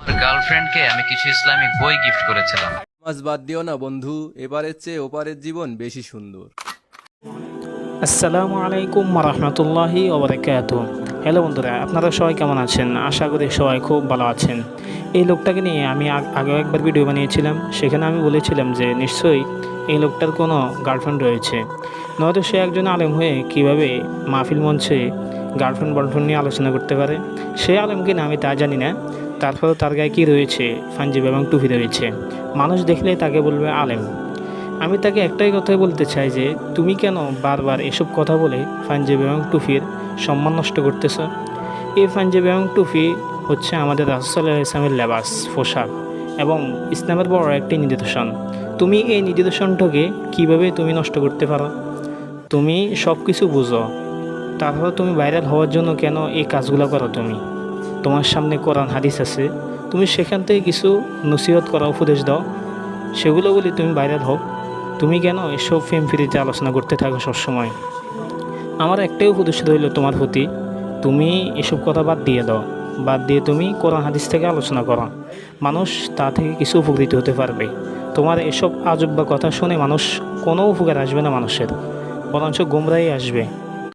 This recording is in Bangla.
আমার গার্লফ্রেন্ডকে আমি কিছু ইসলামিক বই গিফট করেছিলাম। নামাজ বাদ দিও না বন্ধু, এবারের চেয়ে ওপারের জীবন বেশি সুন্দর। আসসালামু আলাইকুম রহমতুল্লাহি ওবরাকাতু। হ্যালো বন্ধুরা, আপনারা সবাই কেমন আছেন? আশা করি সবাই খুব ভালো আছেন। এই লোকটাকে নিয়ে আমি আগেও একবার ভিডিও বানিয়েছিলাম। সেখানে আমি বলেছিলাম যে নিশ্চয়ই এই লোকটার কোনো গার্লফ্রেন্ড রয়েছে, নয়তো সে একজন আলেম হয়ে কীভাবে মাহফিল মঞ্চে গার্লফ্রেন্ড নিয়ে আলোচনা করতে পারে। সে আলেম কিনা আমি তা জানি না, তারপরেও তার গায়ে কী রয়েছে, পাঞ্জাবি এবং টুপি রয়েছে। মানুষ দেখলেই তাকে বলবে আলেম। আমি তাকে একটাই কথাই বলতে চাই যে তুমি কেন বারবার এসব কথা বলে পাঞ্জাবি এবং টুপির সম্মান নষ্ট করতেছ? এই পাঞ্জাবি এবং টুপি হচ্ছে আমাদের রাসূল সাল্লাল্লাহু আলাইহি ওয়াসাল্লামের লেবাস, পোশাক এবং ইসলামের বড় একটি নিদর্শন। তুমি এই নিদর্শনটাকে কীভাবে তুমি নষ্ট করতে পারো? তুমি সব কিছু বুঝো, তারপর তুমি ভাইরাল হওয়ার জন্য কেন এই কাজগুলো করো? তোমার সামনে কোরআন হাদিস আছে, তুমি সেখান থেকে কিছু নসিহত করা, উপদেশ দাও, সেগুলো বলি তুমি ভাইরাল হও। তুমি কেন এসব ফেম ফ্রিতে আলোচনা করতে থাকো সবসময়? আমার একটাই উপদেশ রইল তোমার প্রতি, তুমি এসব কথা বাদ দিয়ে দাও। বাদ দিয়ে তুমি কোরআন হাদিস থেকে আলোচনা করো, মানুষ তা থেকে কিছু উপকৃত হতে পারবে। তোমার এসব আজব কথা শুনে মানুষ কোনো উপকার আসবে না মানুষের, বরঞ্চ গোমরাই আসবে।